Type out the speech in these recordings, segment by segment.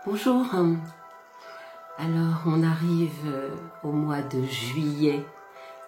Bonjour, alors on arrive au mois de juillet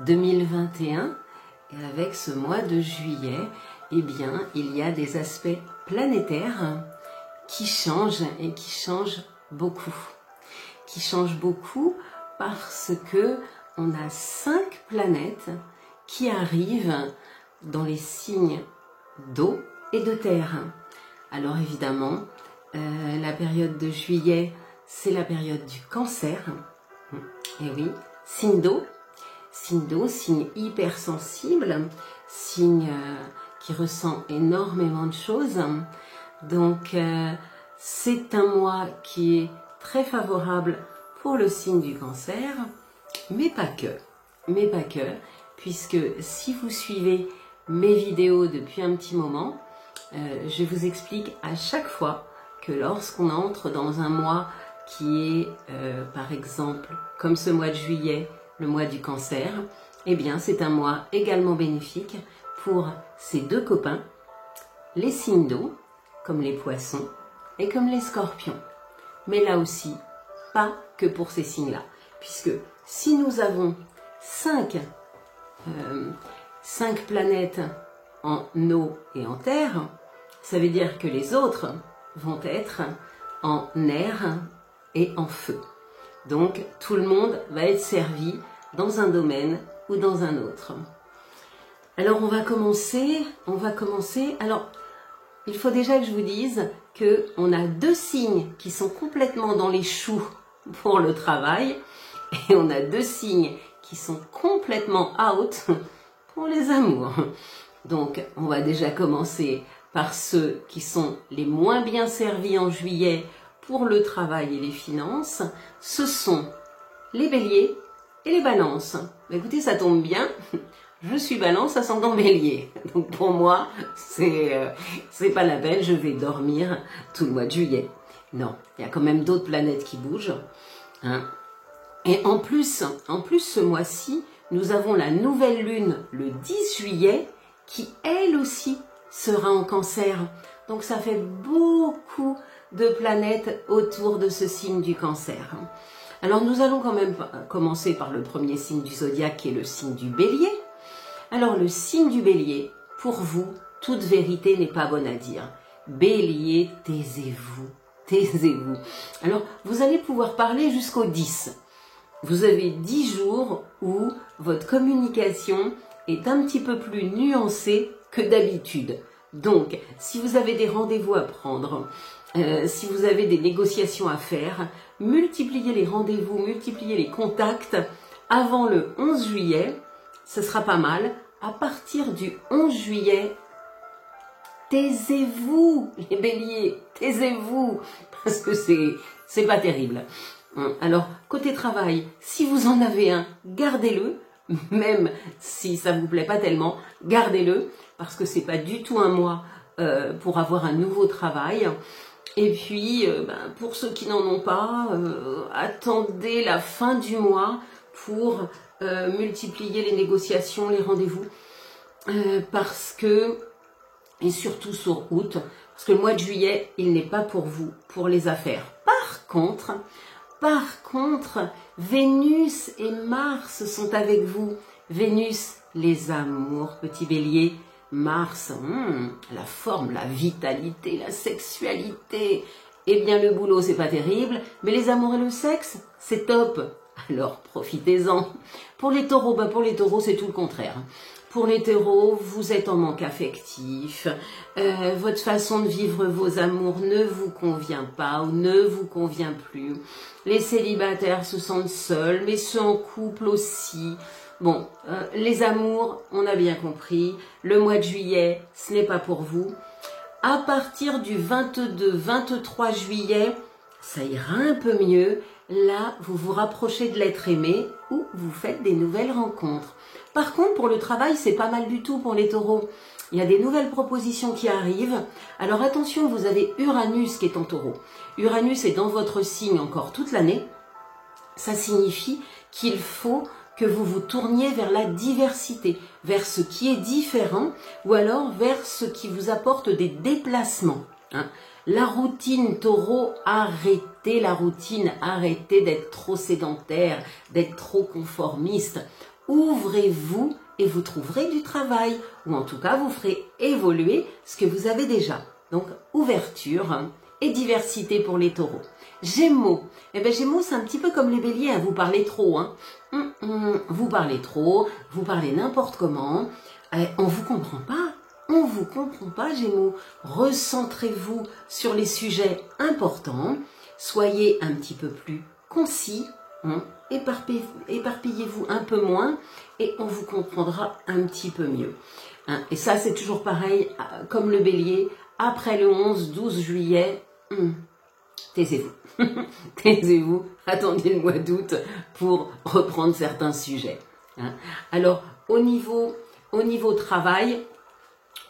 2021 et avec ce mois de juillet, eh bien, il y a des aspects planétaires qui changent et qui changent beaucoup. Qui changent beaucoup parce que on a 5 planètes qui arrivent dans les signes d'eau et de terre. Alors évidemment, la période de juillet, c'est la période du cancer. Et oui, signe d'eau, signe hypersensible, signe qui ressent énormément de choses. Donc c'est un mois qui est très favorable pour le signe du cancer, mais pas que, puisque si vous suivez mes vidéos depuis un petit moment, je vous explique à chaque fois que lorsqu'on entre dans un mois qui est, par exemple, comme ce mois de juillet, le mois du cancer, eh bien c'est un mois également bénéfique pour ces deux copains, les signes d'eau, comme les poissons et comme les scorpions. Mais là aussi, pas que pour ces signes-là, puisque si nous avons 5 planètes en eau et en terre, ça veut dire que les autres vont être en air et en feu. Donc tout le monde va être servi dans un domaine ou dans un autre. Alors on va commencer. Alors il faut déjà que je vous dise qu'on a 2 signes qui sont complètement dans les choux pour le travail et on a 2 signes qui sont complètement out pour les amours. Donc on va déjà commencer par ceux qui sont les moins bien servis en juillet pour le travail et les finances. Ce sont les béliers et les balances. Écoutez, ça tombe bien, je suis balance ascendant bélier. Donc pour moi, c'est pas la peine, je vais dormir tout le mois de juillet. Non, il y a quand même d'autres planètes qui bougent. Hein. Et en plus, ce mois-ci, nous avons la nouvelle lune le 10 juillet qui, elle aussi, sera en cancer. Donc ça fait beaucoup de planètes autour de ce signe du cancer. Alors nous allons quand même commencer par le premier signe du zodiaque qui est le signe du bélier. Alors le signe du bélier, pour vous, toute vérité n'est pas bonne à dire. Bélier, taisez-vous, taisez-vous. Alors vous allez pouvoir parler jusqu'au 10. Vous avez 10 jours où votre communication est un petit peu plus nuancée que d'habitude. Donc, si vous avez des rendez-vous à prendre, si vous avez des négociations à faire, multipliez les rendez-vous, multipliez les contacts avant le 11 juillet, ce sera pas mal. À partir du 11 juillet, taisez-vous les béliers, taisez-vous, parce que c'est pas terrible. Alors, côté travail, si vous en avez un, gardez-le. Même si ça vous plaît pas tellement, gardez-le parce que c'est pas du tout un mois pour avoir un nouveau travail. Et puis, pour ceux qui n'en ont pas, attendez la fin du mois pour multiplier les négociations, les rendez-vous, parce que, et surtout sur août, parce que le mois de juillet, il n'est pas pour vous, pour les affaires. Par contre, Vénus et Mars sont avec vous. Vénus, les amours, petit bélier. Mars, la forme, la vitalité, la sexualité. Eh bien, le boulot, c'est pas terrible, mais les amours et le sexe, c'est top. Alors, profitez-en. Pour les taureaux, c'est tout le contraire. Pour les taureaux, vous êtes en manque affectif, votre façon de vivre vos amours ne vous convient pas ou ne vous convient plus. Les célibataires se sentent seuls, mais ceux en couple aussi. Bon, les amours, on a bien compris, le mois de juillet, ce n'est pas pour vous. À partir du 22-23 juillet, ça ira un peu mieux. Là, vous vous rapprochez de l'être aimé ou vous faites des nouvelles rencontres. Par contre, pour le travail, c'est pas mal du tout pour les taureaux. Il y a des nouvelles propositions qui arrivent. Alors attention, vous avez Uranus qui est en taureau. Uranus est dans votre signe encore toute l'année. Ça signifie qu'il faut que vous vous tourniez vers la diversité, vers ce qui est différent ou alors vers ce qui vous apporte des déplacements. La routine, Taureau, arrêtez la routine, arrêtez d'être trop sédentaire, d'être trop conformiste. Ouvrez-vous et vous trouverez du travail, ou en tout cas vous ferez évoluer ce que vous avez déjà. Donc ouverture et diversité pour les taureaux. Gémeaux, eh bien Gémeaux c'est un petit peu comme les béliers, hein, vous parlez trop, hein. Vous parlez trop, vous parlez n'importe comment, on vous comprend pas. On vous comprend pas, Gémeaux. Recentrez-vous sur les sujets importants. Soyez un petit peu plus concis. Éparpillez-vous un peu moins et on vous comprendra un petit peu mieux. Et ça, c'est toujours pareil, comme le bélier. Après le 11-12 juillet, taisez-vous. Taisez-vous. Attendez le mois d'août pour reprendre certains sujets. Alors, au niveau travail,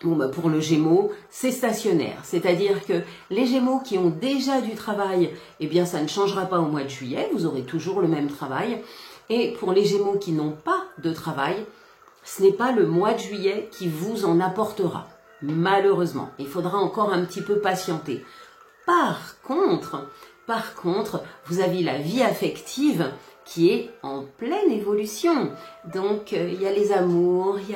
bon, bah pour le Gémeaux, c'est stationnaire. C'est-à-dire que les Gémeaux qui ont déjà du travail, eh bien ça ne changera pas au mois de juillet, vous aurez toujours le même travail. Et pour les Gémeaux qui n'ont pas de travail, ce n'est pas le mois de juillet qui vous en apportera. Malheureusement, il faudra encore un petit peu patienter. Par contre, vous avez la vie affective qui est en pleine évolution. Donc, il y a les amours, il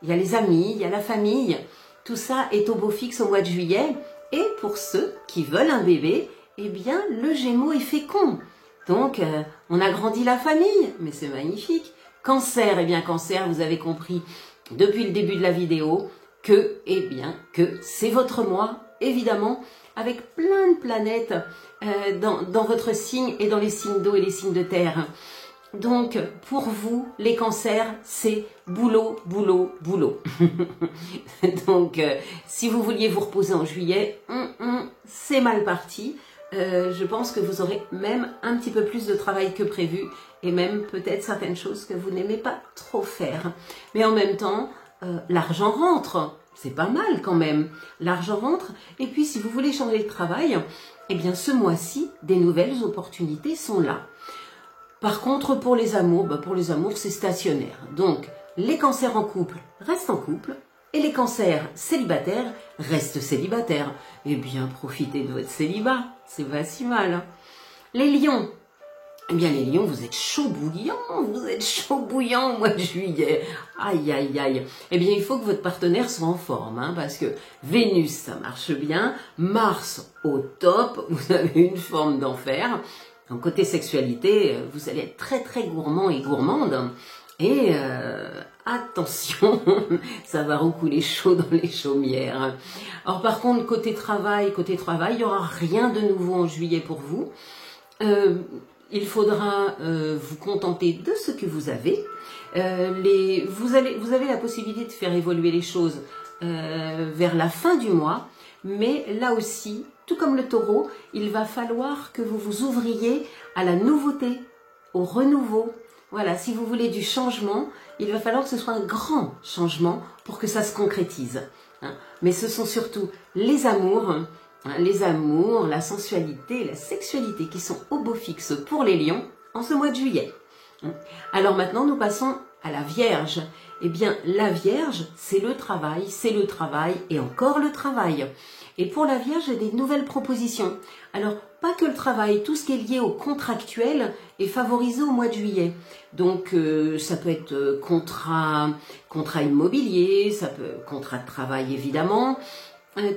y a les amis, il y a la famille. Tout ça est au beau fixe au mois de juillet. Et pour ceux qui veulent un bébé, eh bien, le Gémeaux est fécond. Donc, on agrandit la famille, mais c'est magnifique. Cancer, eh bien, Cancer, vous avez compris depuis le début de la vidéo que c'est votre mois, évidemment, avec plein de planètes dans votre signe et dans les signes d'eau et les signes de terre. Donc, pour vous, les cancers, c'est boulot, boulot, boulot. Donc, si vous vouliez vous reposer en juillet, c'est mal parti. Je pense que vous aurez même un petit peu plus de travail que prévu et même peut-être certaines choses que vous n'aimez pas trop faire. Mais en même temps, l'argent rentre. C'est pas mal quand même. L'argent rentre. Et puis, si vous voulez changer de travail, eh bien, ce mois-ci, des nouvelles opportunités sont là. Par contre, pour les amours, c'est stationnaire. Donc, les cancers en couple restent en couple et les cancers célibataires restent célibataires. Eh bien, profitez de votre célibat, c'est pas si mal. Hein. Les lions, eh bien les lions, vous êtes chaud bouillant au mois de juillet. Aïe, aïe, aïe. Eh bien, il faut que votre partenaire soit en forme, hein, parce que Vénus, ça marche bien, Mars au top, vous avez une forme d'enfer. Donc, côté sexualité, vous allez être très très gourmand et gourmande. Et attention, ça va roucouler chaud dans les chaumières. Alors par contre, côté travail, il n'y aura rien de nouveau en juillet pour vous. Il faudra vous contenter de ce que vous avez. Vous avez la possibilité de faire évoluer les choses vers la fin du mois. Mais là aussi, tout comme le taureau, il va falloir que vous vous ouvriez à la nouveauté, au renouveau. Voilà, si vous voulez du changement, il va falloir que ce soit un grand changement pour que ça se concrétise. Mais ce sont surtout les amours, la sensualité, la sexualité qui sont au beau fixe pour les lions en ce mois de juillet. Alors maintenant, nous passons à la Vierge. Eh bien, la Vierge, c'est le travail et encore le travail. Et pour la Vierge, j'ai des nouvelles propositions. Alors, pas que le travail, tout ce qui est lié au contractuel est favorisé au mois de juillet. Donc, ça peut être contrat immobilier, ça peut contrat de travail évidemment.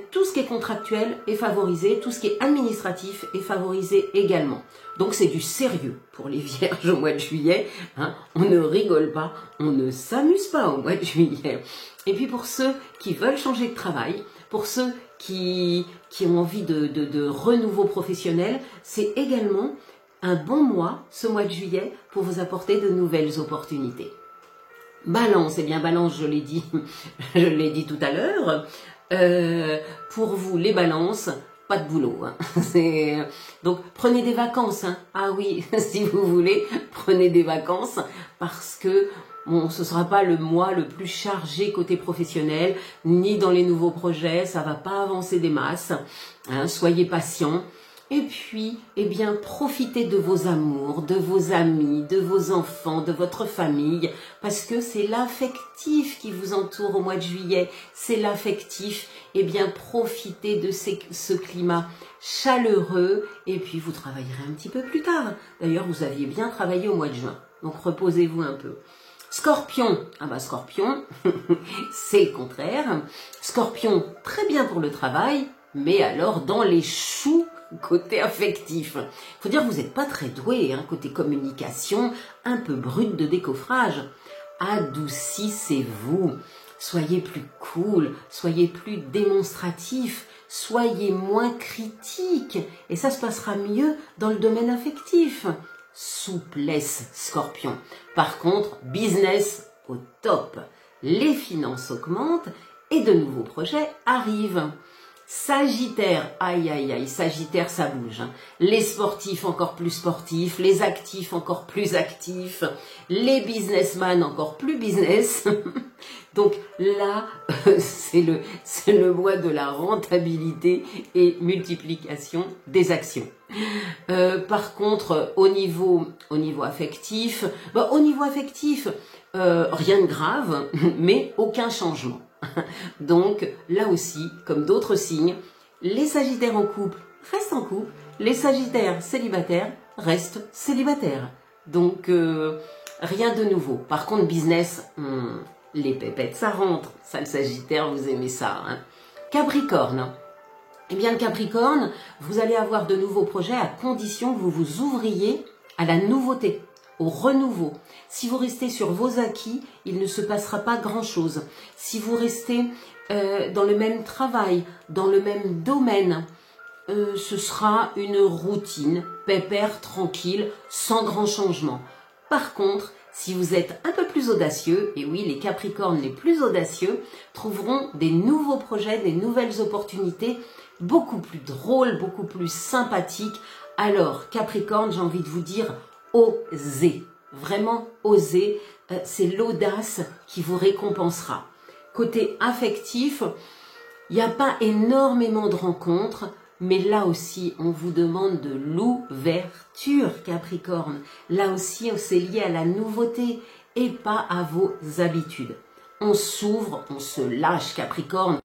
Tout ce qui est contractuel est favorisé, tout ce qui est administratif est favorisé également. Donc c'est du sérieux pour les vierges au mois de juillet. Hein. On ne rigole pas, on ne s'amuse pas au mois de juillet. Et puis pour ceux qui veulent changer de travail, pour ceux qui ont envie de renouveau professionnel, c'est également un bon mois, ce mois de juillet, pour vous apporter de nouvelles opportunités. Balance, eh bien Balance, je l'ai dit tout à l'heure. Pour vous, les balances, pas de boulot. Hein. Donc, prenez des vacances. Hein. Ah oui, si vous voulez, prenez des vacances parce que bon, ce sera pas le mois le plus chargé côté professionnel, ni dans les nouveaux projets. Ça va pas avancer des masses. Hein. Soyez patients. Et puis, eh bien, profitez de vos amours, de vos amis, de vos enfants, de votre famille, parce que c'est l'affectif qui vous entoure au mois de juillet. C'est l'affectif. Eh bien, profitez de ce climat chaleureux, et puis vous travaillerez un petit peu plus tard. D'ailleurs, vous aviez bien travaillé au mois de juin, donc reposez-vous un peu. Scorpion, ah bah Scorpion, c'est le contraire. Scorpion, très bien pour le travail, mais alors dans les choux côté affectif. Faut dire que vous n'êtes pas très doué, hein, côté communication, un peu brut de décoffrage. Adoucissez-vous, soyez plus cool, soyez plus démonstratif, soyez moins critique, et ça se passera mieux dans le domaine affectif. Souplesse, Scorpion. Par contre, business au top. Les finances augmentent et de nouveaux projets arrivent. Sagittaire, aïe aïe aïe, Sagittaire ça bouge. Hein. Les sportifs encore plus sportifs, les actifs encore plus actifs, les businessmen encore plus business. Donc là, c'est le mois de la rentabilité et multiplication des actions. Par contre, au niveau affectif, rien de grave, mais aucun changement. Donc là aussi, comme d'autres signes, les Sagittaires en couple restent en couple, les Sagittaires célibataires restent célibataires. Donc rien de nouveau. Par contre, business, les pépettes, ça rentre. Ça, le Sagittaire, vous aimez ça. Hein. Capricorne. Eh bien, le Capricorne, vous allez avoir de nouveaux projets à condition que vous vous ouvriez à la nouveauté, au renouveau. Si vous restez sur vos acquis, il ne se passera pas grand-chose. Si vous restez dans le même travail, dans le même domaine, ce sera une routine, pépère, tranquille, sans grand changement. Par contre, si vous êtes un peu plus audacieux, et oui, les Capricornes les plus audacieux trouveront des nouveaux projets, des nouvelles opportunités, beaucoup plus drôles, beaucoup plus sympathiques. Alors, Capricorne, j'ai envie de vous dire, osez. Vraiment osez, c'est l'audace qui vous récompensera. Côté affectif, il n'y a pas énormément de rencontres, mais là aussi, on vous demande de l'ouverture, Capricorne. Là aussi, c'est lié à la nouveauté et pas à vos habitudes. On s'ouvre, on se lâche, Capricorne.